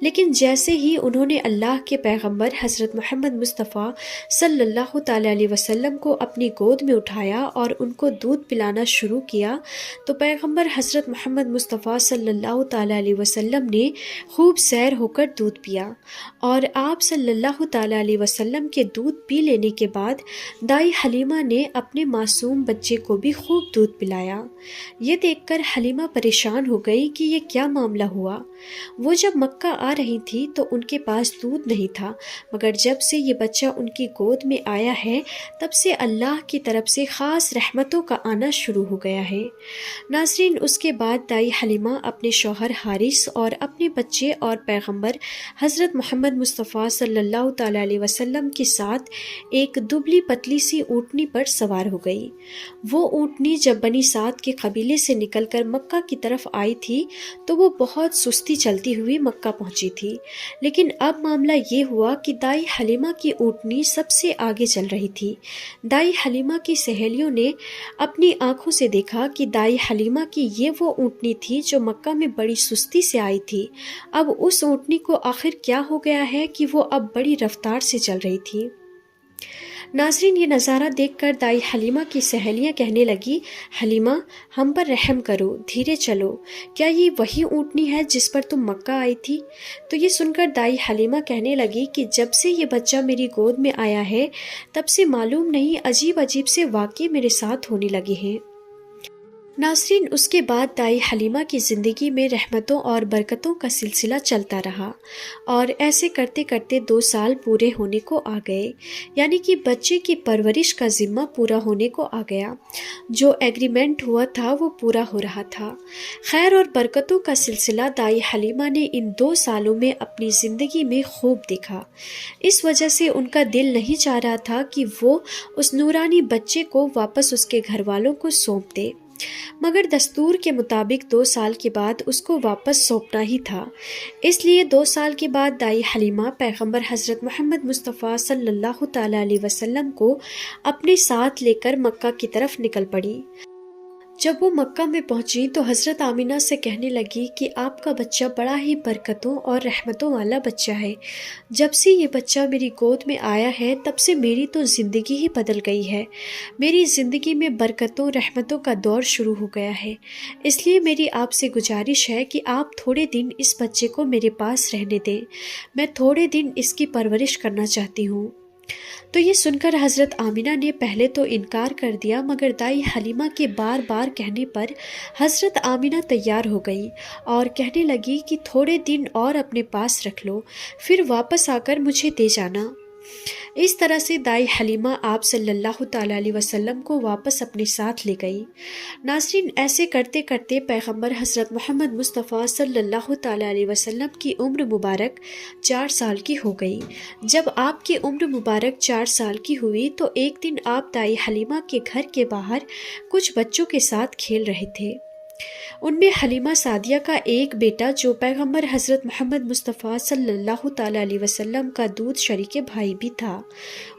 لیکن جیسے ہی انہوں نے اللہ کے پیغمبر حضرت محمد مصطفیٰ صلی اللہ تعالیٰ علیہ وسلم کو اپنی گود میں اٹھایا اور ان کو دودھ پلانا شروع کیا تو پیغمبر حضرت محمد مصطفیٰ صلی اللہ تعالیٰ علیہ وسلم نے خوب سیر ہو کر دودھ پیا، اور آپ صلی اللہ تعالیٰ علیہ وسلم کے دودھ پی لینے کے بعد دائی حلیمہ نے اپنے معصوم بچے کو بھی خوب دودھ پلایا۔ یہ دیکھ کر حلیمہ پریشان ہو گئی کہ یہ کیا معاملہ ہوا۔ وہ جب مکہ آ رہی تھی تو ان کے پاس دودھ نہیں تھا، مگر جب سے یہ بچہ ان کی گود میں آیا ہے تب سے اللہ کی طرف سے خاص رحمتوں کا آنا شروع ہو گیا ہے۔ ناظرین، اس کے بعد دائی حلیمہ اپنے شوہر حارث اور اپنے بچے اور پیغمبر حضرت محمد مصطفیٰ صلی اللہ تعالیٰ علیہ وسلم کے ساتھ ایک دبلی پتلی سی اونٹنی پر سوار ہو گئی۔ وہ اونٹنی جب بنی سعد کے قبیلے سے نکل کر مکہ کی طرف آئی تھی تو وہ بہت سستی چلتی ہوئی مکہ پہنچی تھی، لیکن اب معاملہ یہ ہوا کہ دائی حلیمہ کی اونٹنی سب سے آگے چل رہی تھی۔ دائی حلیمہ کی سہیلیوں نے اپنی آنکھوں سے دیکھا کہ دائی حلیمہ کی یہ وہ اونٹنی تھی جو مکہ میں بڑی سستی سے آئی تھی۔ اب اس اونٹنی کو آخر کیا ہو گیا ہے کہ وہ اب بڑی رفتار سے چل رہی تھی۔ ناظرین، یہ نظارہ دیکھ کر دائی حلیمہ کی سہیلیاں کہنے لگی، حلیمہ ہم پر رحم کرو، دھیرے چلو، کیا یہ وہی اونٹنی ہے جس پر تم مکہ آئی تھی؟ تو یہ سن کر دائی حلیمہ کہنے لگی کہ جب سے یہ بچہ میری گود میں آیا ہے تب سے معلوم نہیں عجیب عجیب سے واقعے میرے ساتھ ہونے لگے ہیں۔ ناظرین، اس کے بعد دائی حلیمہ کی زندگی میں رحمتوں اور برکتوں کا سلسلہ چلتا رہا، اور ایسے کرتے کرتے 2 سال پورے ہونے کو آ گئے، یعنی کہ بچے کی پرورش کا ذمہ پورا ہونے کو آ گیا۔ جو ایگریمنٹ ہوا تھا وہ پورا ہو رہا تھا۔ خیر اور برکتوں کا سلسلہ دائی حلیمہ نے ان 2 سالوں میں اپنی زندگی میں خوب دیکھا۔ اس وجہ سے ان کا دل نہیں چاہ رہا تھا کہ وہ اس نورانی بچے کو واپس اس کے گھر والوں کو سونپ دے، مگر دستور کے مطابق 2 سال کے بعد اس کو واپس سونپنا ہی تھا۔ اس لیے 2 سال کے بعد دائی حلیمہ پیغمبر حضرت محمد مصطفیٰ صلی اللہ تعالیٰ علیہ وسلم کو اپنے ساتھ لے کر مکہ کی طرف نکل پڑی۔ جب وہ مکہ میں پہنچی تو حضرت آمینہ سے کہنے لگی کہ آپ کا بچہ بڑا ہی برکتوں اور رحمتوں والا بچہ ہے۔ جب سے یہ بچہ میری گود میں آیا ہے تب سے میری تو زندگی ہی بدل گئی ہے۔ میری زندگی میں برکتوں رحمتوں کا دور شروع ہو گیا ہے۔ اس لیے میری آپ سے گزارش ہے کہ آپ تھوڑے دن اس بچے کو میرے پاس رہنے دیں، میں تھوڑے دن اس کی پرورش کرنا چاہتی ہوں۔ تو یہ سن کر حضرت آمینہ نے پہلے تو انکار کر دیا، مگر دائی حلیمہ کے بار بار کہنے پر حضرت آمینہ تیار ہو گئی اور کہنے لگی کہ تھوڑے دن اور اپنے پاس رکھ لو، پھر واپس آ کر مجھے دے جانا۔ اس طرح سے دائی حلیمہ آپ صلی اللہ تعالیٰ علیہ وسلم کو واپس اپنے ساتھ لے گئی۔ ناظرین، ایسے کرتے کرتے پیغمبر حضرت محمد مصطفیٰ صلی اللہ تعالیٰ علیہ وسلم کی عمر مبارک 4 سال کی ہو گئی۔ جب آپ کی عمر مبارک 4 سال کی ہوئی تو ایک دن آپ دائی حلیمہ کے گھر کے باہر کچھ بچوں کے ساتھ کھیل رہے تھے۔ ان میں حلیمہ سعدیہ کا ایک بیٹا جو پیغمبر حضرت محمد مصطفیٰ صلی اللہ تعالیٰ علیہ وسلم کا دودھ شریک بھائی بھی تھا۔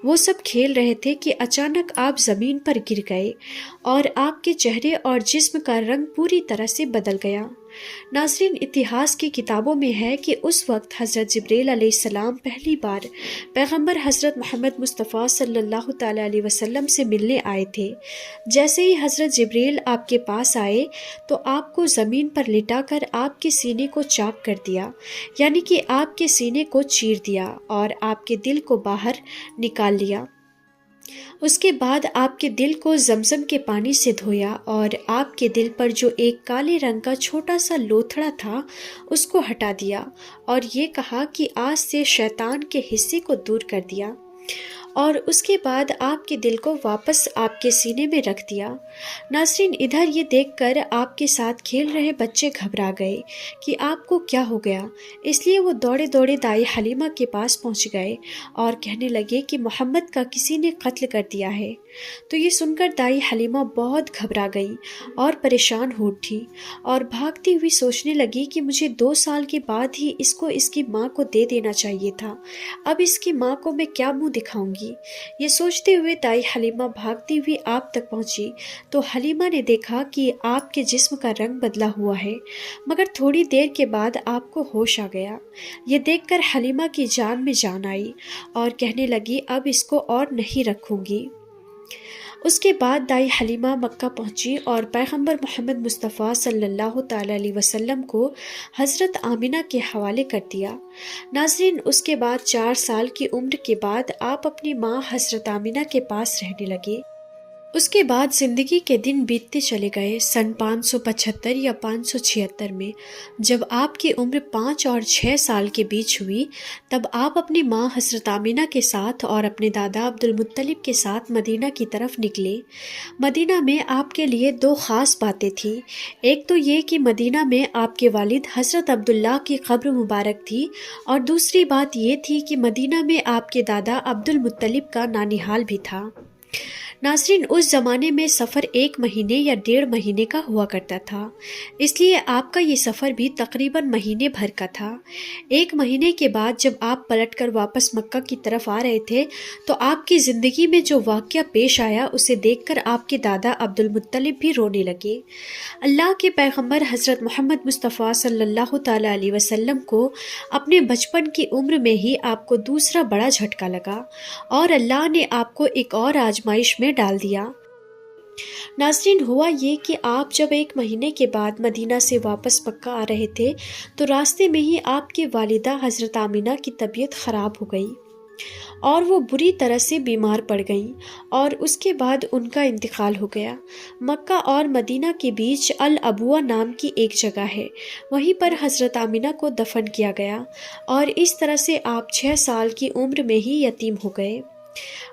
وہ سب کھیل رہے تھے کہ اچانک آپ زمین پر گر گئے اور آپ کے چہرے اور جسم کا رنگ پوری طرح سے بدل گیا۔ ناظرین، اتہاس کی کتابوں میں ہے کہ اس وقت حضرت جبریل علیہ السلام پہلی بار پیغمبر حضرت محمد مصطفیٰ صلی اللہ تعالیٰ علیہ وسلم سے ملنے آئے تھے۔ جیسے ہی حضرت جبریل آپ کے پاس آئے تو آپ کو زمین پر لٹا کر آپ کے سینے کو چاک کر دیا، یعنی کہ آپ کے سینے کو چیر دیا اور آپ کے دل کو باہر نکال لیا۔ اس کے بعد آپ کے دل کو زمزم کے پانی سے دھویا اور آپ کے دل پر جو ایک کالے رنگ کا چھوٹا سا لوتھڑا تھا اس کو ہٹا دیا اور یہ کہا کہ آج سے شیطان کے حصے کو دور کر دیا، اور اس کے بعد آپ کے دل کو واپس آپ کے سینے میں رکھ دیا۔ ناظرین، ادھر یہ دیکھ کر آپ کے ساتھ کھیل رہے بچے گھبرا گئے کہ آپ کو کیا ہو گیا، اس لیے وہ دوڑے دوڑے دائی حلیمہ کے پاس پہنچ گئے اور کہنے لگے کہ محمد کا کسی نے قتل کر دیا ہے۔ تو یہ سن کر دائی حلیمہ بہت گھبرا گئی اور پریشان ہو اٹھی اور بھاگتی ہوئی سوچنے لگی کہ مجھے 2 سال کے بعد ہی اس کو اس کی ماں کو دے دینا چاہیے تھا، اب اس کی ماں کو میں کیا منہ دکھاؤں گی۔ یہ سوچتے ہوئے دائی حلیمہ بھاگتی ہوئی آپ تک پہنچی تو حلیمہ نے دیکھا کہ آپ کے جسم کا رنگ بدلا ہوا ہے، مگر تھوڑی دیر کے بعد آپ کو ہوش آ گیا۔ یہ دیکھ کر حلیمہ کی جان میں جان آئی اور کہنے لگی اب اس کو اور نہیں رکھوں گی۔ اس کے بعد دائی حلیمہ مکہ پہنچی اور پیغمبر محمد مصطفیٰ صلی اللہ تعالیٰ علیہ وسلم کو حضرت آمنہ کے حوالے کر دیا۔ ناظرین، اس کے بعد 4 سال کی عمر کے بعد آپ اپنی ماں حضرت آمنہ کے پاس رہنے لگے۔ اس کے بعد زندگی کے دن بیتتے چلے گئے۔ سن 575 یا 576 میں جب آپ کی عمر 5 اور 6 سال کے بیچ ہوئی، تب آپ اپنی ماں حضرت آمنہ کے ساتھ اور اپنے دادا عبد المطلب کے ساتھ مدینہ کی طرف نکلے۔ مدینہ میں آپ کے لیے 2 خاص باتیں تھیں۔ ایک تو یہ کہ مدینہ میں آپ کے والد حضرت عبداللہ کی قبر مبارک تھی، اور دوسری بات یہ تھی کہ مدینہ میں آپ کے دادا عبد المطلب کا نانیحال بھی تھا۔ ناظرین، اس زمانے میں سفر 1 مہینے یا 1.5 مہینے کا ہوا کرتا تھا، اس لیے آپ کا یہ سفر بھی تقریباً مہینے بھر کا تھا۔ 1 مہینے کے بعد جب آپ پلٹ کر واپس مکہ کی طرف آ رہے تھے تو آپ کی زندگی میں جو واقعہ پیش آیا اسے دیکھ کر آپ کے دادا عبد المطلب بھی رونے لگے۔ اللہ کے پیغمبر حضرت محمد مصطفیٰ صلی اللہ تعالیٰ علیہ وسلم کو اپنے بچپن کی عمر میں ہی آپ کو دوسرا بڑا جھٹکا لگا اور اللہ نے آپ کو ایک اور آزمائش میں ڈال دیا۔ ناظرین، ہوا یہ کہ آپ جب 1 مہینے کے بعد مدینہ سے واپس مکہ آ رہے تھے تو راستے میں ہی آپ کی والدہ حضرت آمنہ کی طبیعت خراب ہو گئی اور وہ بری طرح سے بیمار پڑ گئیں اور اس کے بعد ان کا انتقال ہو گیا۔ مکہ اور مدینہ کے بیچ الابوا نام کی ایک جگہ ہے، وہیں پر حضرت آمنہ کو دفن کیا گیا اور اس طرح سے آپ 6 سال کی عمر میں ہی یتیم ہو گئے۔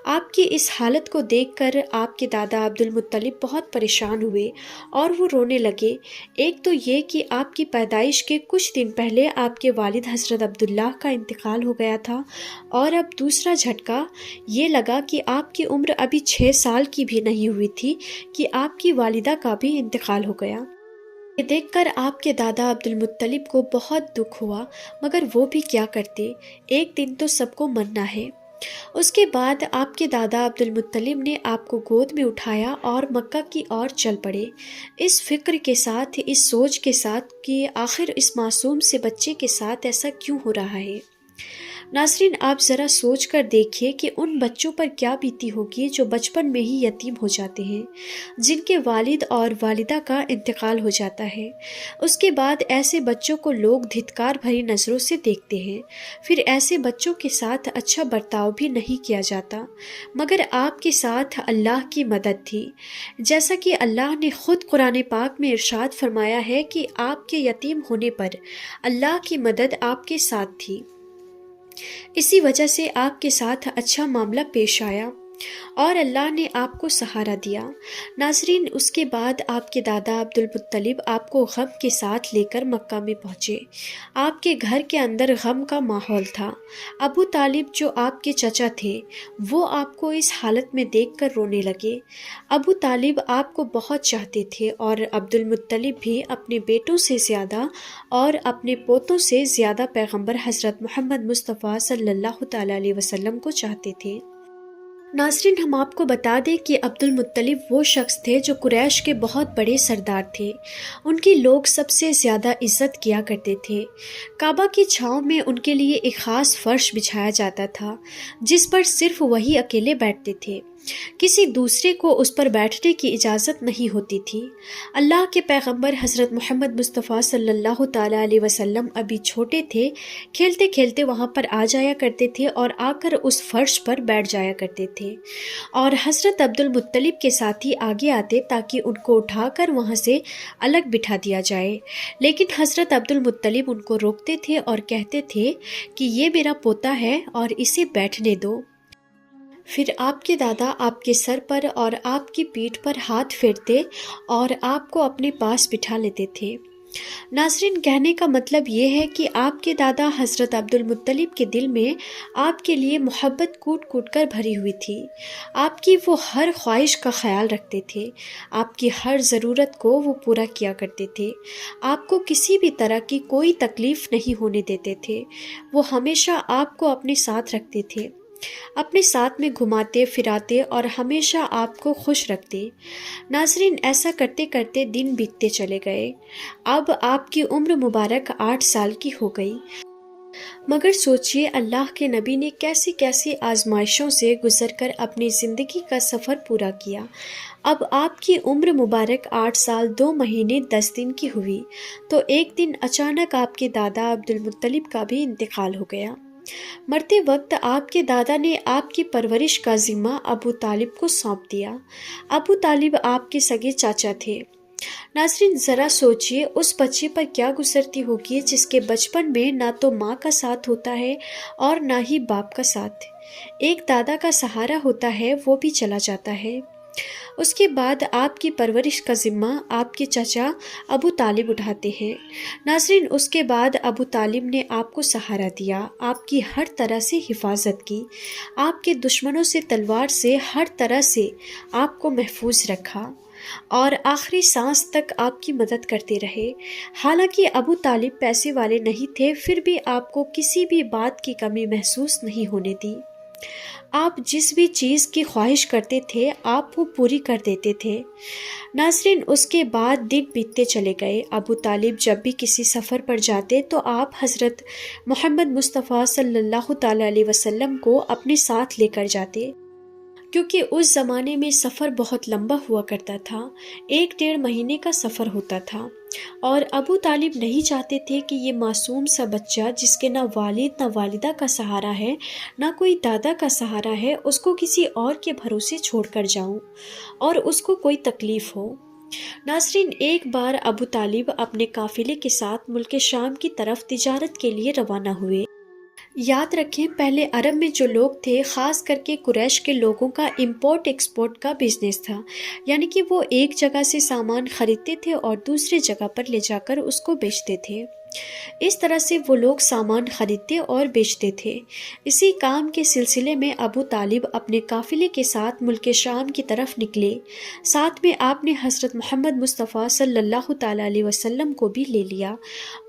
آپ کی اس حالت کو دیکھ کر آپ کے دادا عبد المطلب بہت پریشان ہوئے اور وہ رونے لگے۔ ایک تو یہ کہ آپ کی پیدائش کے کچھ دن پہلے آپ کے والد حضرت عبداللہ کا انتقال ہو گیا تھا، اور اب دوسرا جھٹکا یہ لگا کہ آپ کی عمر ابھی 6 سال کی بھی نہیں ہوئی تھی کہ آپ کی والدہ کا بھی انتقال ہو گیا۔ یہ دیکھ کر آپ کے دادا عبد المطلب کو بہت دکھ ہوا، مگر وہ بھی کیا کرتے، ایک دن تو سب کو مرنا ہے۔ اس کے بعد آپ کے دادا عبد المطلب نے آپ کو گود میں اٹھایا اور مکہ کی اور چل پڑے، اس فکر کے ساتھ، اس سوچ کے ساتھ کہ آخر اس معصوم سے بچے کے ساتھ ایسا کیوں ہو رہا ہے۔ ناظرین، آپ ذرا سوچ کر دیکھیے کہ ان بچوں پر کیا بیتی ہوگی جو بچپن میں ہی یتیم ہو جاتے ہیں، جن کے والد اور والدہ کا انتقال ہو جاتا ہے۔ اس کے بعد ایسے بچوں کو لوگ دھتکار بھری نظروں سے دیکھتے ہیں، پھر ایسے بچوں کے ساتھ اچھا برتاؤ بھی نہیں کیا جاتا، مگر آپ کے ساتھ اللہ کی مدد تھی، جیسا کہ اللہ نے خود قرآن پاک میں ارشاد فرمایا ہے کہ آپ کے یتیم ہونے پر اللہ کی مدد آپ کے ساتھ تھی، اسی وجہ سے آپ کے ساتھ اچھا معاملہ پیش آیا اور اللہ نے آپ کو سہارا دیا۔ ناظرین، اس کے بعد آپ کے دادا عبد المطلب آپ کو غم کے ساتھ لے کر مکہ میں پہنچے۔ آپ کے گھر کے اندر غم کا ماحول تھا۔ ابو طالب جو آپ کے چچا تھے وہ آپ کو اس حالت میں دیکھ کر رونے لگے۔ ابو طالب آپ کو بہت چاہتے تھے اور عبد المطلب بھی اپنے بیٹوں سے زیادہ اور اپنے پوتوں سے زیادہ پیغمبر حضرت محمد مصطفیٰ صلی اللہ تعالیٰ علیہ وسلم کو چاہتے تھے۔ ناظرین، ہم آپ کو بتا دیں کہ عبد المطلب وہ شخص تھے جو قریش کے بہت بڑے سردار تھے، ان کی لوگ سب سے زیادہ عزت کیا کرتے تھے۔ کعبہ کی چھاؤں میں ان کے لیے ایک خاص فرش بچھایا جاتا تھا جس پر صرف وہی اکیلے بیٹھتے تھے، کسی دوسرے کو اس پر بیٹھنے کی اجازت نہیں ہوتی تھی۔ اللہ کے پیغمبر حضرت محمد مصطفیٰ صلی اللہ تعالیٰ علیہ وسلم ابھی چھوٹے تھے، کھیلتے کھیلتے وہاں پر آ جایا کرتے تھے اور آ کر اس فرش پر بیٹھ جایا کرتے تھے، اور حضرت عبد المطلب کے ساتھی آگے آتے تاکہ ان کو اٹھا کر وہاں سے الگ بٹھا دیا جائے، لیکن حضرت عبد المطلب ان کو روکتے تھے اور کہتے تھے کہ یہ میرا پوتا ہے اور اسے بیٹھنے دو۔ پھر آپ کے دادا آپ کے سر پر اور آپ کی پیٹھ پر ہاتھ پھیرتے اور آپ کو اپنے پاس بٹھا لیتے تھے۔ ناظرین، کہنے کا مطلب یہ ہے کہ آپ کے دادا حضرت عبدالمطلب کے دل میں آپ کے لیے محبت کوٹ کوٹ کر بھری ہوئی تھی۔ آپ کی وہ ہر خواہش کا خیال رکھتے تھے، آپ کی ہر ضرورت کو وہ پورا کیا کرتے تھے، آپ کو کسی بھی طرح کی کوئی تکلیف نہیں ہونے دیتے تھے۔ وہ ہمیشہ آپ کو اپنے ساتھ رکھتے تھے، اپنے ساتھ میں گھماتے پھراتے اور ہمیشہ آپ کو خوش رکھتے۔ ناظرین، ایسا کرتے کرتے دن بیتتے چلے گئے۔ اب آپ کی عمر مبارک 8 سال کی ہو گئی۔ مگر سوچئے اللہ کے نبی نے کیسی کیسی آزمائشوں سے گزر کر اپنی زندگی کا سفر پورا کیا۔ اب آپ کی عمر مبارک 8 سال 2 مہینے 10 دن کی ہوئی تو ایک دن اچانک آپ کے دادا عبدالمطلب کا بھی انتقال ہو گیا۔ مرتے وقت آپ کے دادا نے آپ کی پرورش کا ذمہ ابو طالب کو سونپ دیا۔ ابو طالب آپ کے سگے چاچا تھے۔ ناظرین، ذرا سوچئے اس بچے پر کیا گزرتی ہوگی جس کے بچپن میں نہ تو ماں کا ساتھ ہوتا ہے اور نہ ہی باپ کا ساتھ۔ ایک دادا کا سہارا ہوتا ہے، وہ بھی چلا جاتا ہے۔ اس کے بعد آپ کی پرورش کا ذمہ آپ کے چچا ابو طالب اٹھاتے ہیں۔ ناظرین، اس کے بعد ابو طالب نے آپ کو سہارا دیا، آپ کی ہر طرح سے حفاظت کی، آپ کے دشمنوں سے تلوار سے ہر طرح سے آپ کو محفوظ رکھا اور آخری سانس تک آپ کی مدد کرتے رہے۔ حالانکہ ابو طالب پیسے والے نہیں تھے، پھر بھی آپ کو کسی بھی بات کی کمی محسوس نہیں ہونے دی۔ آپ جس بھی چیز کی خواہش کرتے تھے آپ وہ پوری کر دیتے تھے۔ ناظرین، اس کے بعد دن بیتتے چلے گئے۔ ابو طالب جب بھی کسی سفر پر جاتے تو آپ حضرت محمد مصطفیٰ صلی اللہ تعالیٰ علیہ وسلم کو اپنے ساتھ لے کر جاتے، کیونکہ اس زمانے میں سفر بہت لمبا ہوا کرتا تھا، 1-1.5 مہینے کا سفر ہوتا تھا، اور ابو طالب نہیں چاہتے تھے کہ یہ معصوم سا بچہ جس کے نہ والد نہ والدہ کا سہارا ہے، نہ کوئی دادا کا سہارا ہے، اس کو کسی اور کے بھروسے چھوڑ کر جاؤں اور اس کو کوئی تکلیف ہو۔ ناظرین، ایک بار ابو طالب اپنے قافلے کے ساتھ ملک شام کی طرف تجارت کے لیے روانہ ہوئے۔ یاد رکھیں، پہلے عرب میں جو لوگ تھے، خاص کر کے قریش کے لوگوں کا امپورٹ ایکسپورٹ کا بزنس تھا، یعنی کہ وہ ایک جگہ سے سامان خریدتے تھے اور دوسری جگہ پر لے جا کر اس کو بیچتے تھے۔ اس طرح سے وہ لوگ سامان خریدتے اور بیچتے تھے۔ اسی کام کے سلسلے میں ابو طالب اپنے قافلے کے ساتھ ملک شام کی طرف نکلے۔ ساتھ میں آپ نے حضرت محمد مصطفیٰ صلی اللہ تعالیٰ علیہ وسلم کو بھی لے لیا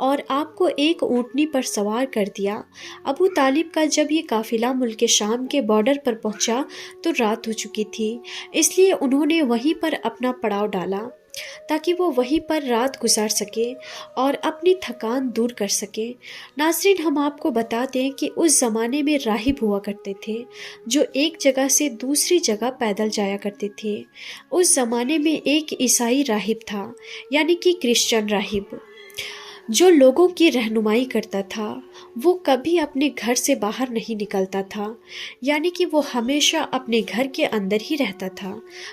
اور آپ کو ایک اونٹنی پر سوار کر دیا۔ ابو طالب کا جب یہ قافلہ ملک شام کے بارڈر پر پہنچا تو رات ہو چکی تھی، اس لیے انہوں نے وہیں پر اپنا پڑاؤ ڈالا تاکہ وہ وہیں پر رات گزار سکے اور اپنی تھکان دور کر سکے۔ ناظرین، ہم آپ کو بتا دیں کہ اس زمانے میں راہب ہوا کرتے تھے جو ایک جگہ سے دوسری جگہ پیدل جایا کرتے تھے۔ اس زمانے میں ایک عیسائی راہب تھا، یعنی کہ کرسچن راہب، جو لوگوں کی رہنمائی کرتا تھا۔ وہ کبھی اپنے گھر سے باہر نہیں نکلتا تھا، یعنی کہ وہ ہمیشہ اپنے گھر کے اندر ہی رہتا تھا۔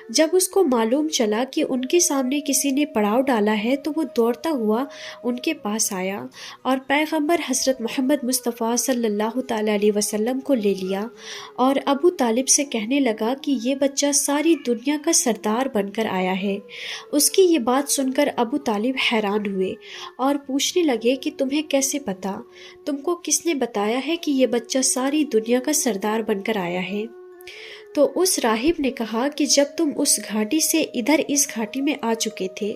جب اس کو معلوم چلا کہ ان کے سامنے کسی نے پڑاؤ ڈالا ہے تو وہ دوڑتا ہوا ان کے پاس آیا اور پیغمبر حضرت محمد مصطفیٰ صلی اللہ تعالیٰ علیہ وسلم کو لے لیا اور ابو طالب سے کہنے لگا کہ یہ بچہ ساری دنیا کا سردار بن کر آیا ہے۔ اس کی یہ بات سن کر ابو طالب حیران ہوئے اور پوچھنے لگے کہ تمہیں کیسے پتا؟ تم کو کس نے بتایا ہے کہ یہ بچہ ساری دنیا کا سردار بن کر آیا ہے؟ تو اس راہب نے کہا کہ جب تم اس گھاٹی سے ادھر اس گھاٹی میں آ چکے تھے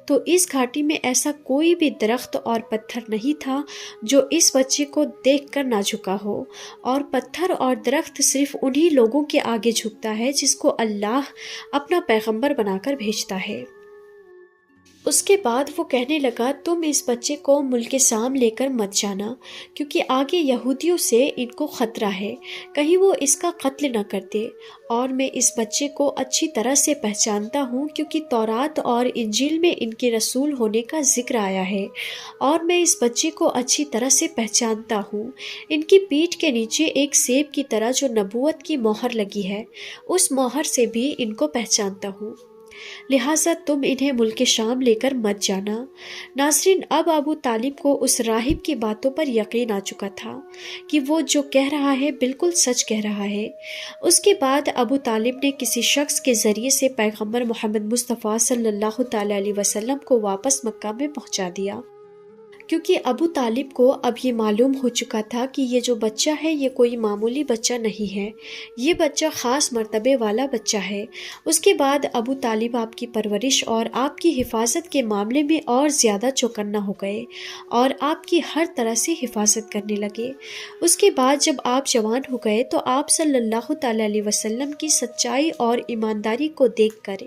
تو اس گھاٹی میں ایسا کوئی بھی درخت اور پتھر نہیں تھا جو اس بچے کو دیکھ کر نہ جھکا ہو، اور پتھر اور درخت صرف انہی لوگوں کے آگے جھکتا ہے جس کو اللہ اپنا پیغمبر بنا کر بھیجتا ہے۔ اس کے بعد وہ کہنے لگا تم اس بچے کو ملک شام لے کر مت جانا، کیونکہ آگے یہودیوں سے ان کو خطرہ ہے، کہیں وہ اس کا قتل نہ کرتے، اور میں اس بچے کو اچھی طرح سے پہچانتا ہوں کیونکہ تورات اور انجیل میں ان کے رسول ہونے کا ذکر آیا ہے، اور میں اس بچے کو اچھی طرح سے پہچانتا ہوں۔ ان کی پیٹھ کے نیچے ایک سیب کی طرح جو نبوت کی مہر لگی ہے، اس مہر سے بھی ان کو پہچانتا ہوں۔ لہٰذا تم انہیں ملک شام لے کر مت جانا۔ ناظرین، اب ابو طالب کو اس راہب کی باتوں پر یقین آ چکا تھا کہ وہ جو کہہ رہا ہے بالکل سچ کہہ رہا ہے۔ اس کے بعد ابو طالب نے کسی شخص کے ذریعے سے پیغمبر محمد مصطفیٰ صلی اللہ تعالیٰ علیہ وسلم کو واپس مکہ میں پہنچا دیا، کیونکہ ابو طالب کو اب یہ معلوم ہو چکا تھا کہ یہ جو بچہ ہے یہ کوئی معمولی بچہ نہیں ہے، یہ بچہ خاص مرتبے والا بچہ ہے۔ اس کے بعد ابو طالب آپ کی پرورش اور آپ کی حفاظت کے معاملے میں اور زیادہ چوکنا ہو گئے اور آپ کی ہر طرح سے حفاظت کرنے لگے۔ اس کے بعد جب آپ جوان ہو گئے تو آپ صلی اللہ تعالیٰ علیہ وسلم کی سچائی اور ایمانداری کو دیکھ کر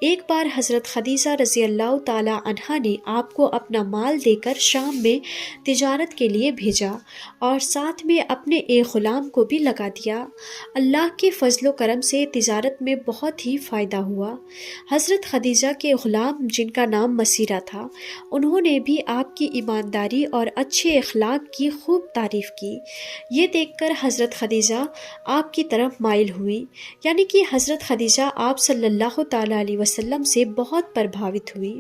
ایک بار حضرت خدیجہ رضی اللہ تعالیٰ عنہا نے آپ کو اپنا مال دے کر شام میں تجارت کے لیے بھیجا اور ساتھ میں اپنے ایک غلام کو بھی لگا دیا۔ اللہ کے فضل و کرم سے تجارت میں بہت ہی فائدہ ہوا۔ حضرت خدیجہ کے غلام جن کا نام مسیرہ تھا، انہوں نے بھی آپ کی ایمانداری اور اچھے اخلاق کی خوب تعریف کی۔ یہ دیکھ کر حضرت خدیجہ آپ کی طرف مائل ہوئی، یعنی کہ حضرت خدیجہ آپ صلی اللہ تعالیٰ علیہ وسلم سے بہت پربھاوت ہوئی،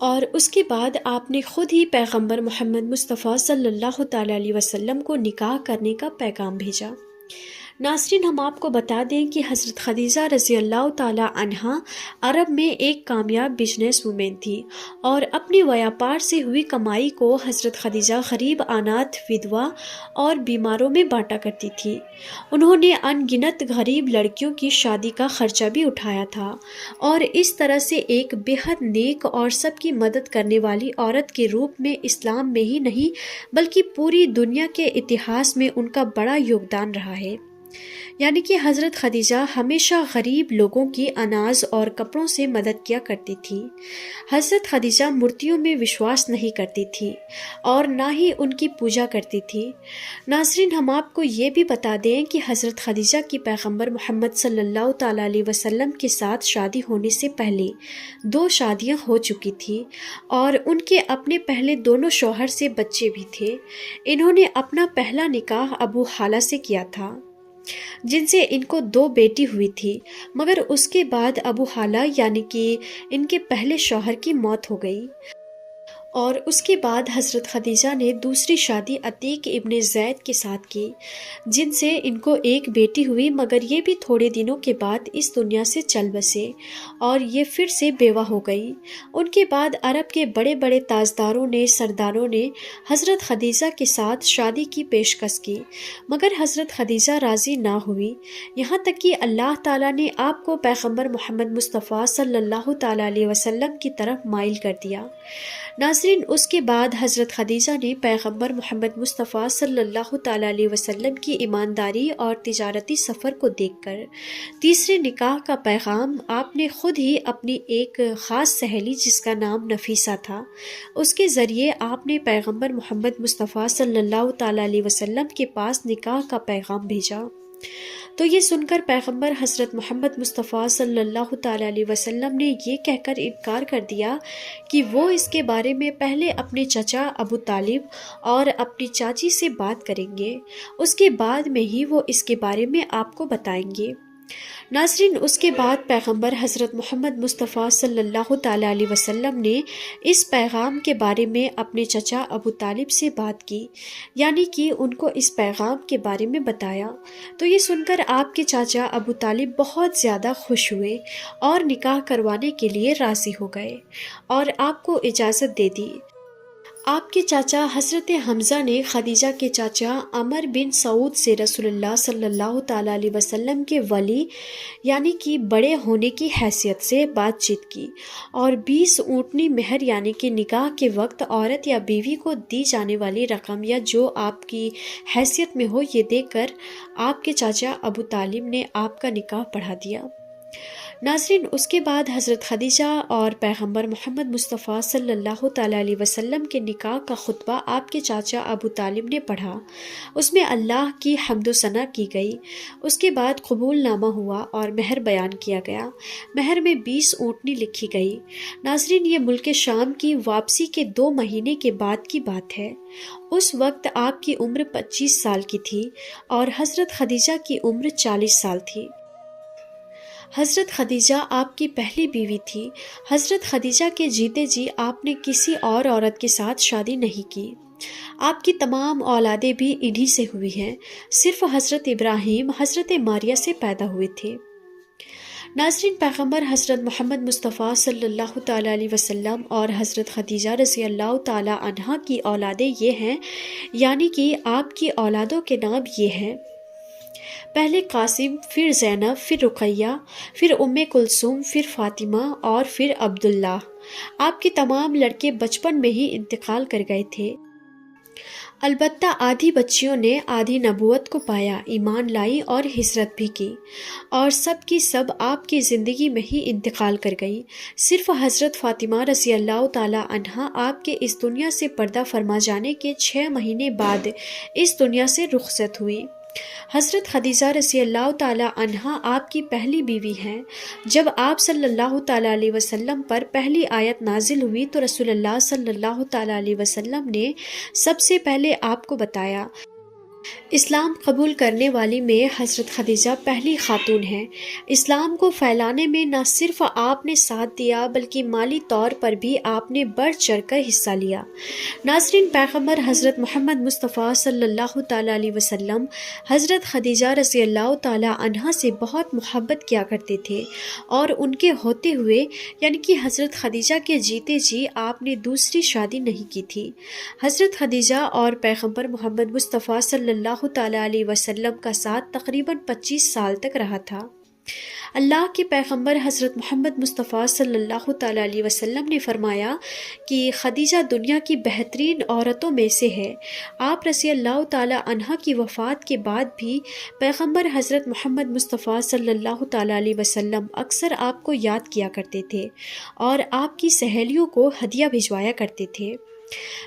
اور اس کے بعد آپ نے خود ہی پیغمبر محمد مصطفیٰ صلی اللہ تعالیٰ علیہ وسلم کو نکاح کرنے کا پیغام بھیجا۔ ناظرین، ہم آپ کو بتا دیں کہ حضرت خدیجہ رضی اللہ تعالیٰ عنہا عرب میں ایک کامیاب بزنس وومن تھی اور اپنی ویاپار سے ہوئی کمائی کو حضرت خدیجہ غریب اناتھ، ودوا اور بیماروں میں بانٹا کرتی تھی۔ انہوں نے ان گنت غریب لڑکیوں کی شادی کا خرچہ بھی اٹھایا تھا اور اس طرح سے ایک بے حد نیک اور سب کی مدد کرنے والی عورت کے روپ میں اسلام میں ہی نہیں بلکہ پوری دنیا کے اتہاس میں ان کا بڑا یوگدان رہا ہے۔ یعنی کہ حضرت خدیجہ ہمیشہ غریب لوگوں کی اناج اور کپڑوں سے مدد کیا کرتی تھی۔ حضرت خدیجہ مورتیوں میں وشواس نہیں کرتی تھی اور نہ ہی ان کی پوجا کرتی تھی۔ ناظرین، ہم آپ کو یہ بھی بتا دیں کہ حضرت خدیجہ کی پیغمبر محمد صلی اللہ تعالیٰ علیہ وسلم کے ساتھ شادی ہونے سے پہلے 2 شادیاں ہو چکی تھی اور ان کے اپنے پہلے دونوں شوہر سے بچے بھی تھے۔ انہوں نے اپنا پہلا نکاح ابو حالہ سے کیا تھا، جن سے ان کو 2 بیٹی ہوئی تھی، مگر اس کے بعد ابو حالہ یعنی کہ ان کے پہلے شوہر کی موت ہو گئی، اور اس کے بعد حضرت خدیجہ نے دوسری شادی عتیق ابن زید کے ساتھ کی، جن سے ان کو ایک بیٹی ہوئی، مگر یہ بھی تھوڑے دنوں کے بعد اس دنیا سے چل بسے اور یہ پھر سے بیوہ ہو گئی۔ ان کے بعد عرب کے بڑے بڑے تاجداروں نے، سرداروں نے حضرت خدیجہ کے ساتھ شادی کی پیشکش کی، مگر حضرت خدیجہ راضی نہ ہوئی، یہاں تک کہ اللہ تعالیٰ نے آپ کو پیغمبر محمد مصطفیٰ صلی اللہ تعالیٰ علیہ وسلم کی طرف مائل کر دیا۔ ناظرین، اس کے بعد حضرت خدیجہ نے پیغمبر محمد مصطفیٰ صلی اللہ تعالیٰ علیہ وسلم کی ایمانداری اور تجارتی سفر کو دیکھ کر تیسرے نکاح کا پیغام آپ نے خود ہی اپنی ایک خاص سہیلی جس کا نام نفیسہ تھا، اس کے ذریعے آپ نے پیغمبر محمد مصطفیٰ صلی اللہ تعالیٰ علیہ وسلم کے پاس نکاح کا پیغام بھیجا۔ تو یہ سن کر پیغمبر حضرت محمد مصطفیٰ صلی اللہ تعالیٰ علیہ وسلم نے یہ کہہ کر انکار کر دیا کہ وہ اس کے بارے میں پہلے اپنے چچا ابو طالب اور اپنی چاچی سے بات کریں گے، اس کے بعد میں ہی وہ اس کے بارے میں آپ کو بتائیں گے۔ ناظرین، اس کے بعد پیغمبر حضرت محمد مصطفیٰ صلی اللہ تعالیٰ علیہ وسلم نے اس پیغام کے بارے میں اپنے چچا ابو طالب سے بات کی، یعنی کہ ان کو اس پیغام کے بارے میں بتایا۔ تو یہ سن کر آپ کے چاچا ابو طالب بہت زیادہ خوش ہوئے اور نکاح کروانے کے لیے راضی ہو گئے اور آپ کو اجازت دے دی۔ آپ کے چاچا حضرت حمزہ نے خدیجہ کے چاچا عمر بن سعود سے رسول اللہ صلی اللہ تعالیٰ علیہ وسلم کے ولی یعنی کہ بڑے ہونے کی حیثیت سے بات چیت کی اور 20 اونٹنی مہر یعنی کہ نکاح کے وقت عورت یا بیوی کو دی جانے والی رقم یا جو آپ کی حیثیت میں ہو یہ دے کر آپ کے چاچا ابو طالب نے آپ کا نکاح پڑھا دیا۔ ناظرین، اس کے بعد حضرت خدیجہ اور پیغمبر محمد مصطفیٰ صلی اللہ تعالیٰ علیہ وسلم کے نکاح کا خطبہ آپ کے چاچا ابو طالب نے پڑھا، اس میں اللہ کی حمد و ثنا کی گئی۔ اس کے بعد قبول نامہ ہوا اور مہر بیان کیا گیا، مہر میں 20 اونٹنی لکھی گئی۔ ناظرین، یہ ملک شام کی واپسی کے 2 مہینے کے بعد کی بات ہے۔ اس وقت آپ کی عمر 25 سال کی تھی اور حضرت خدیجہ کی عمر 40 سال تھی۔ حضرت خدیجہ آپ کی پہلی بیوی تھی۔ حضرت خدیجہ کے جیتے جی آپ نے کسی اور عورت کے ساتھ شادی نہیں کی۔ آپ کی تمام اولادیں بھی انہی سے ہوئی ہیں۔ صرف حضرت ابراہیم حضرت ماریہ سے پیدا ہوئے تھے۔ ناظرین، پیغمبر حضرت محمد مصطفیٰ صلی اللہ تعالیٰ علیہ وسلم اور حضرت خدیجہ رضی اللہ تعالیٰ عنہا کی اولادیں یہ ہیں، یعنی کہ آپ کی اولادوں کے نام یہ ہیں: پہلے قاسم، پھر زینب، پھر رقیہ، پھر ام کلثوم، پھر فاطمہ اور پھر عبداللہ۔ آپ کے تمام لڑکے بچپن میں ہی انتقال کر گئے تھے۔ البتہ آدھی بچیوں نے آدھی نبوت کو پایا، ایمان لائی اور ہجرت بھی کی، اور سب کی سب آپ کی زندگی میں ہی انتقال کر گئی۔ صرف حضرت فاطمہ رضی اللہ تعالی عنہا آپ کے اس دنیا سے پردہ فرما جانے کے 6 مہینے بعد اس دنیا سے رخصت ہوئی۔ حضرت خدیجہ رضی اللہ تعالی عنہا آپ کی پہلی بیوی ہیں۔ جب آپ صلی اللہ تعالی علیہ وسلم پر پہلی آیت نازل ہوئی تو رسول اللہ صلی اللہ تعالی علیہ وسلم نے سب سے پہلے آپ کو بتایا۔ اسلام قبول کرنے والی میں حضرت خدیجہ پہلی خاتون ہیں۔ اسلام کو پھیلانے میں نہ صرف آپ نے ساتھ دیا بلکہ مالی طور پر بھی آپ نے بڑھ چڑھ کر حصہ لیا۔ ناظرین، پیغمبر حضرت محمد مصطفیٰ صلی اللہ تعالیٰ علیہ وسلم حضرت خدیجہ رضی اللہ تعالیٰ عنہا سے بہت محبت کیا کرتے تھے، اور ان کے ہوتے ہوئے یعنی کہ حضرت خدیجہ کے جیتے جی آپ نے دوسری شادی نہیں کی تھی۔ حضرت خدیجہ اور پیغمبر محمد مصطفیٰ صلی اللہ تعالیٰ علیہ وسلم کا ساتھ تقریباً 25 سال تک رہا تھا۔ اللہ کے پیغمبر حضرت محمد مصطفیٰ صلی اللہ تعالیٰ علیہ وسلم نے فرمایا کہ خدیجہ دنیا کی بہترین عورتوں میں سے ہے۔ آپ رضی اللہ تعالیٰ عنہا کی وفات کے بعد بھی پیغمبر حضرت محمد مصطفیٰ صلی اللہ تعالیٰ علیہ وسلم اکثر آپ کو یاد کیا کرتے تھے اور آپ کی سہیلیوں کو ہدیہ بھجوایا کرتے تھے۔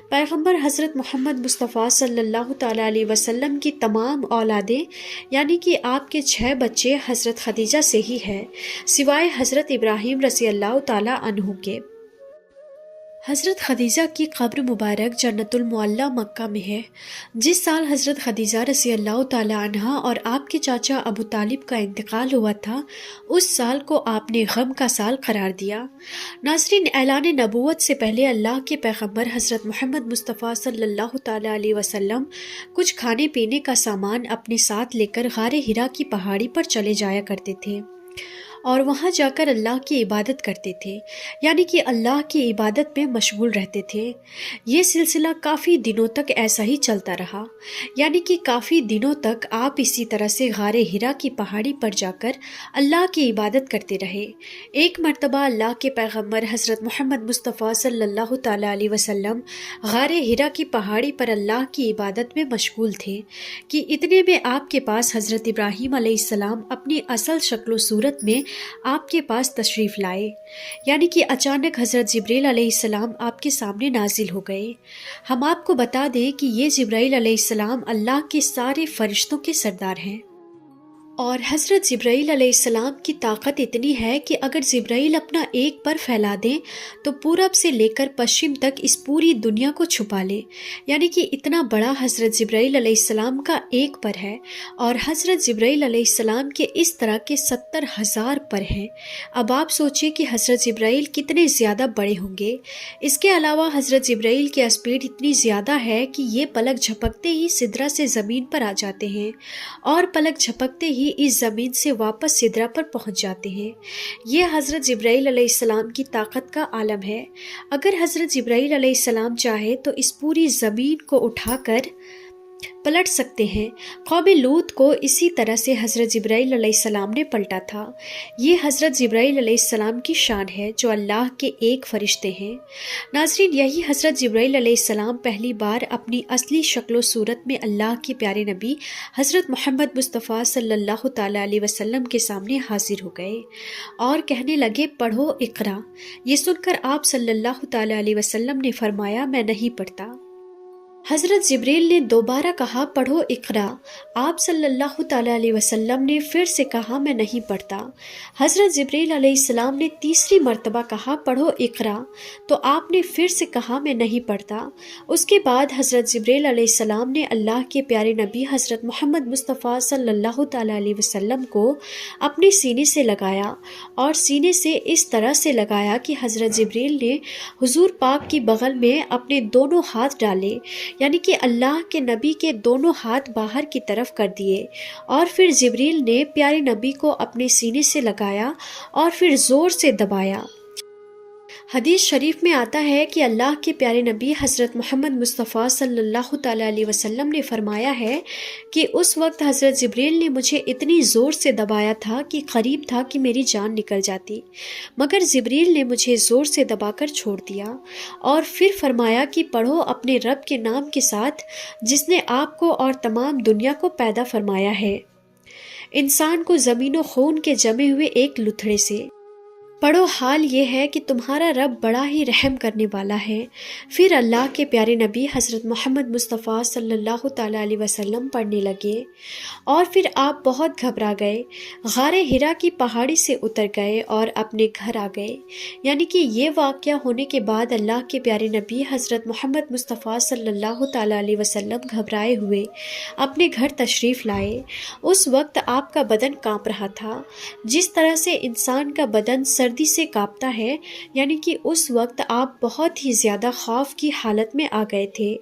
پیغمبر حضرت محمد مصطفیٰ صلی اللہ تعالیٰ علیہ وسلم کی تمام اولادیں یعنی کہ آپ کے 6 بچے حضرت خدیجہ سے ہی ہیں، سوائے حضرت ابراہیم رضی اللہ تعالیٰ عنہ کے۔ حضرت خدیجہ کی قبر مبارک جنت المعلیٰ مکہ میں ہے۔ جس سال حضرت خدیجہ رضی اللہ تعالیٰ عنہا اور آپ کے چاچا ابو طالب کا انتقال ہوا تھا، اس سال کو آپ نے غم کا سال قرار دیا۔ ناظرین، اعلان نبوت سے پہلے اللہ کے پیغمبر حضرت محمد مصطفیٰ صلی اللہ تعالیٰ علیہ وسلم کچھ کھانے پینے کا سامان اپنے ساتھ لے کر غار حرا کی پہاڑی پر چلے جایا کرتے تھے اور وہاں جا کر اللہ کی عبادت کرتے تھے، یعنی کہ اللہ کی عبادت میں مشغول رہتے تھے۔ یہ سلسلہ کافی دنوں تک ایسا ہی چلتا رہا، یعنی کہ کافی دنوں تک آپ اسی طرح سے غار حرا کی پہاڑی پر جا کر اللہ کی عبادت کرتے رہے۔ ایک مرتبہ اللہ کے پیغمبر حضرت محمد مصطفیٰ صلی اللہ تعالیٰ علیہ وسلم غار حرا کی پہاڑی پر اللہ کی عبادت میں مشغول تھے کہ اتنے میں آپ کے پاس حضرت ابراہیم علیہ السلام اپنی اصل شکل و صورت میں آپ کے پاس تشریف لائے، یعنی کہ اچانک حضرت جبرائیل علیہ السلام آپ کے سامنے نازل ہو گئے۔ ہم آپ کو بتا دیں کہ یہ جبرائیل علیہ السلام اللہ کے سارے فرشتوں کے سردار ہیں، اور حضرت جبرائیل علیہ السلام کی طاقت اتنی ہے کہ اگر جبرائیل اپنا ایک پر پھیلا دیں تو پورب سے لے کر پشچم تک اس پوری دنیا کو چھپا لے، یعنی کہ اتنا بڑا حضرت جبرائیل علیہ السلام کا ایک پر ہے، اور حضرت جبرائیل علیہ السلام کے اس طرح کے 70,000 پر ہیں۔ اب آپ سوچیں کہ حضرت جبرائیل کتنے زیادہ بڑے ہوں گے۔ اس کے علاوہ حضرت جبرائیل کی اسپیڈ اتنی زیادہ ہے کہ یہ پلک جھپکتے ہی سدرہ سے زمین پر آ جاتے ہیں، اور پلک جھپکتے ہی اس زمین سے واپس سدرہ پر پہنچ جاتے ہیں۔ یہ حضرت جبرائیل علیہ السلام کی طاقت کا عالم ہے۔ اگر حضرت جبرائیل علیہ السلام چاہے تو اس پوری زمین کو اٹھا کر پلٹ سکتے ہیں۔ قوم لوط کو اسی طرح سے حضرت جبرائیل علیہ السلام نے پلٹا تھا۔ یہ حضرت جبرائیل علیہ السلام کی شان ہے جو اللہ کے ایک فرشتے ہیں۔ ناظرین، یہی حضرت جبرائیل علیہ السلام پہلی بار اپنی اصلی شکل و صورت میں اللہ کے پیارے نبی حضرت محمد مصطفیٰ صلی اللہ تعالیٰ علیہ وسلم کے سامنے حاضر ہو گئے اور کہنے لگے، پڑھو اقرا۔ یہ سن کر آپ صلی اللہ تعالیٰ علیہ وسلم نے فرمایا، میں نہیں پڑھتا۔ حضرت جبریل نے دوبارہ کہا پڑھو اقرا۔ آپ صلی اللہ تعالیٰ علیہ وسلم نے پھر سے کہا میں نہیں پڑھتا۔ حضرت جبریل علیہ السلام نے تیسری مرتبہ کہا پڑھو اقرا، تو آپ نے پھر سے کہا میں نہیں پڑھتا۔ اس کے بعد حضرت جبریل علیہ السلام نے اللہ کے پیارے نبی حضرت محمد مصطفیٰ صلی اللہ تعالیٰ علیہ وسلم کو اپنے سینے سے لگایا، اور سینے سے اس طرح سے لگایا کہ حضرت جبریل نے حضور پاک کی بغل میں اپنے دونوں ہاتھ ڈالے، یعنی کہ اللہ کے نبی کے دونوں ہاتھ باہر کی طرف کر دیے، اور پھر جبریل نے پیارے نبی کو اپنے سینے سے لگایا اور پھر زور سے دبایا۔ حدیث شریف میں آتا ہے کہ اللہ کے پیارے نبی حضرت محمد مصطفیٰ صلی اللہ تعالیٰ علیہ وسلم نے فرمایا ہے کہ اس وقت حضرت جبریل نے مجھے اتنی زور سے دبایا تھا کہ قریب تھا کہ میری جان نکل جاتی، مگر جبریل نے مجھے زور سے دبا کر چھوڑ دیا، اور پھر فرمایا کہ پڑھو اپنے رب کے نام کے ساتھ جس نے آپ کو اور تمام دنیا کو پیدا فرمایا ہے، انسان کو زمین و خون کے جمے ہوئے ایک لتھڑے سے۔ پڑھو حال یہ ہے کہ تمہارا رب بڑا ہی رحم کرنے والا ہے۔ پھر اللہ کے پیارے نبی حضرت محمد مصطفیٰ صلی اللہ تعالیٰ علیہ وسلم پڑھنے لگے، اور پھر آپ بہت گھبرا گئے، غار ہرا کی پہاڑی سے اتر گئے اور اپنے گھر آ گئے۔ یعنی کہ یہ واقعہ ہونے کے بعد اللہ کے پیارے نبی حضرت محمد مصطفیٰ صلی اللہ تعالیٰ علیہ وسلم گھبرائے ہوئے اپنے گھر تشریف لائے۔ اس وقت آپ کا بدن کانپ رہا تھا، جس طرح سے انسان کا بدن سردی سے کانپتا ہے، یعنی کہ اس وقت آپ بہت ہی زیادہ خوف کی حالت میں آ گئے تھے۔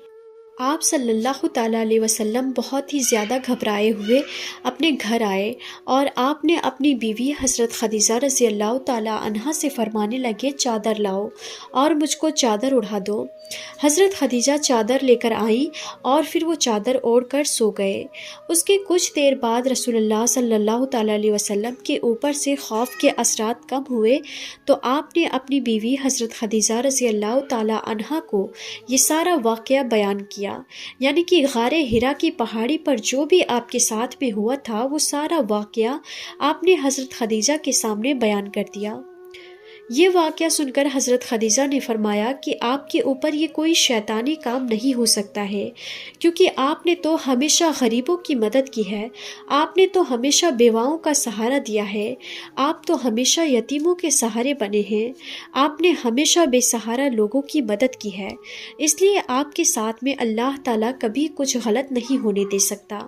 آپ صلی اللہ تعالیٰ علیہ وسلم بہت ہی زیادہ گھبرائے ہوئے اپنے گھر آئے، اور آپ نے اپنی بیوی حضرت خدیجہ رضی اللہ تعالیٰ عنہا سے فرمانے لگے چادر لاؤ اور مجھ کو چادر اڑا دو۔ حضرت خدیجہ چادر لے کر آئیں اور پھر وہ چادر اوڑھ کر سو گئے۔ اس کے کچھ دیر بعد رسول اللہ صلی اللہ تعالیٰ علیہ وسلم کے اوپر سے خوف کے اثرات کم ہوئے تو آپ نے اپنی بیوی حضرت خدیجہ رضی اللہ تعالیٰ عنہا کو یہ سارا واقعہ بیان کیا، یعنی کہ غار ہرا کی پہاڑی پر جو بھی آپ کے ساتھ میں ہوا تھا وہ سارا واقعہ آپ نے حضرت خدیجہ کے سامنے بیان کر دیا۔ یہ واقعہ سن کر حضرت خدیجہ نے فرمایا کہ آپ کے اوپر یہ کوئی شیطانی کام نہیں ہو سکتا ہے، کیونکہ آپ نے تو ہمیشہ غریبوں کی مدد کی ہے، آپ نے تو ہمیشہ بیواؤں کا سہارا دیا ہے، آپ تو ہمیشہ یتیموں کے سہارے بنے ہیں، آپ نے ہمیشہ بے سہارا لوگوں کی مدد کی ہے، اس لیے آپ کے ساتھ میں اللہ تعالیٰ کبھی کچھ غلط نہیں ہونے دے سکتا،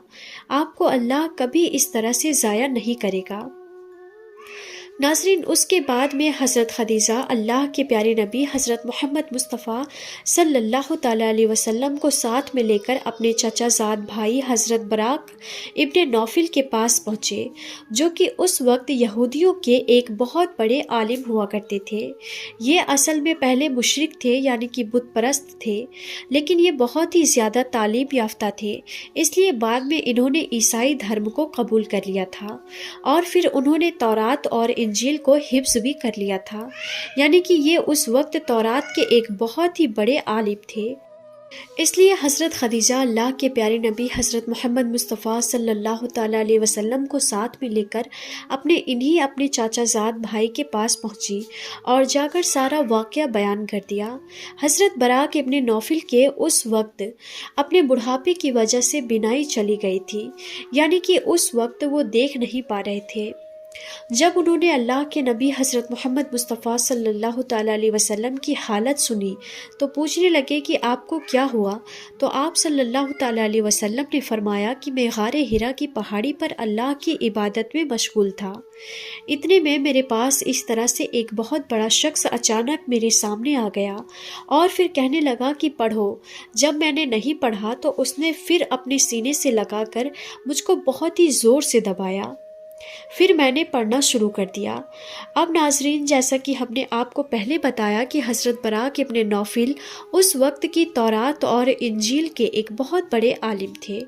آپ کو اللہ کبھی اس طرح سے ضائع نہیں کرے گا۔ ناظرین، اس کے بعد میں حضرت خدیجہ اللہ کے پیارے نبی حضرت محمد مصطفیٰ صلی اللہ تعالیٰ علیہ وسلم کو ساتھ میں لے کر اپنے چچا زاد بھائی حضرت براق ابن نوفل کے پاس پہنچے، جو کہ اس وقت یہودیوں کے ایک بہت بڑے عالم ہوا کرتے تھے۔ یہ اصل میں پہلے مشرک تھے، یعنی کہ بت پرست تھے، لیکن یہ بہت ہی زیادہ تعلیم یافتہ تھے، اس لیے بعد میں انہوں نے عیسائی دھرم کو قبول کر لیا تھا، اور پھر انہوں نے تورات اور انجیل کو حفظ بھی کر لیا تھا، یعنی کہ یہ اس وقت تورات کے ایک بہت ہی بڑے عالم تھے۔ اس لیے حضرت خدیجہ اللہ کے پیارے نبی حضرت محمد مصطفیٰ صلی اللہ تعالیٰ علیہ وسلم کو ساتھ میں لے کر اپنے چاچا زاد بھائی کے پاس پہنچی اور جا کر سارا واقعہ بیان کر دیا۔ حضرت براق ابن نوفل کے اس وقت اپنے بڑھاپے کی وجہ سے بینائی چلی گئی تھی، یعنی کہ اس وقت وہ دیکھ نہیں پا رہے تھے۔ جب انہوں نے اللہ کے نبی حضرت محمد مصطفیٰ صلی اللہ تعالیٰ علیہ وسلم کی حالت سنی تو پوچھنے لگے کہ آپ کو کیا ہوا؟ تو آپ صلی اللہ تعالیٰ علیہ وسلم نے فرمایا کہ میں غار ہرا کی پہاڑی پر اللہ کی عبادت میں مشغول تھا، اتنے میں میرے پاس اس طرح سے ایک بہت بڑا شخص اچانک میرے سامنے آ گیا اور پھر کہنے لگا کہ پڑھو۔ جب میں نے نہیں پڑھا تو اس نے پھر اپنے سینے سے لگا کر مجھ کو بہت ہی زور سے دبایا، پھر میں نے پڑھنا شروع کر دیا۔ اب ناظرین، جیسا کہ ہم نے آپ کو پہلے بتایا کہ حضرت براق ابن نوفل اس وقت کی تورات اور انجیل کے ایک بہت بڑے عالم تھے،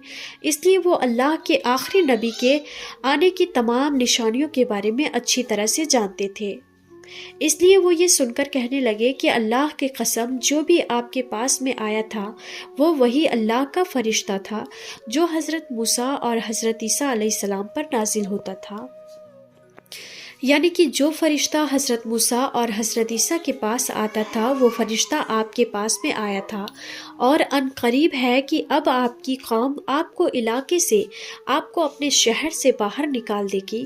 اس لیے وہ اللہ کے آخری نبی کے آنے کی تمام نشانیوں کے بارے میں اچھی طرح سے جانتے تھے۔ اس لیے وہ یہ سن کر کہنے لگے کہ اللہ کی قسم، جو بھی آپ کے پاس میں آیا تھا وہ وہی اللہ کا فرشتہ تھا جو حضرت موسیٰ اور حضرت عیسیٰ علیہ السلام پر نازل ہوتا تھا۔ یعنی کہ جو فرشتہ حضرت موسیٰ اور حضرت عیسیٰ کے پاس آتا تھا وہ فرشتہ آپ کے پاس میں آیا تھا، اور ان قریب ہے کہ اب آپ کی قوم آپ کو علاقے سے، آپ کو اپنے شہر سے باہر نکال دے گی،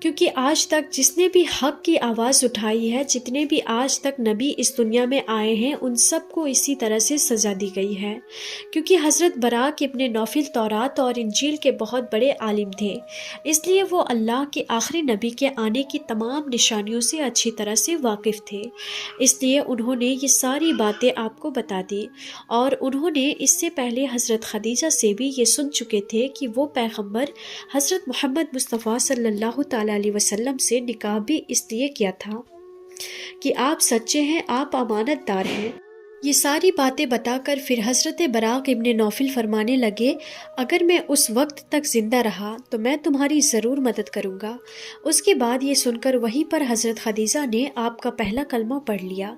کیونکہ آج تک جس نے بھی حق کی آواز اٹھائی ہے، جتنے بھی آج تک نبی اس دنیا میں آئے ہیں، ان سب کو اسی طرح سے سزا دی گئی ہے، کیونکہ حضرت براق ابن نوفل تورات اور انجیل کے بہت بڑے عالم تھے، اس لیے وہ اللہ کے آخری نبی کے آنے کی تمام نشانیوں سے اچھی طرح سے واقف تھے، اس لیے انہوں نے یہ ساری باتیں آپ کو بتا دی، اور انہوں نے اس سے پہلے حضرت خدیجہ سے بھی یہ سن چکے تھے کہ وہ پیغمبر حضرت محمد مصطفیٰ صلی اللہ تعالی علیہ وسلم سے نکاح بھی اس لیے کیا تھا کہ آپ سچے ہیں، آپ امانت دار ہیں۔ یہ ساری باتیں بتا کر پھر حضرت براق ابن نوفل فرمانے لگے، اگر میں اس وقت تک زندہ رہا تو میں تمہاری ضرور مدد کروں گا۔ اس کے بعد یہ سن کر وہیں پر حضرت خدیجہ نے آپ کا پہلا کلمہ پڑھ لیا،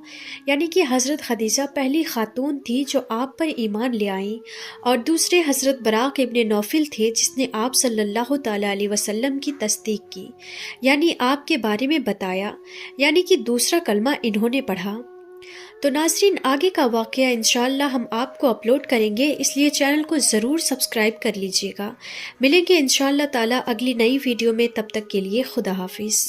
یعنی کہ حضرت خدیجہ پہلی خاتون تھی جو آپ پر ایمان لے آئیں، اور دوسرے حضرت براق ابن نوفل تھے جس نے آپ صلی اللہ تعالی علیہ وسلم کی تصدیق کی، یعنی آپ کے بارے میں بتایا، یعنی کہ دوسرا کلمہ انہوں نے پڑھا۔ تو ناظرین، آگے کا واقعہ انشاءاللہ ہم آپ کو اپلوڈ کریں گے، اس لیے چینل کو ضرور سبسکرائب کر لیجئے گا۔ ملیں گے انشاءاللہ تعالی اگلی نئی ویڈیو میں، تب تک کے لیے خدا حافظ۔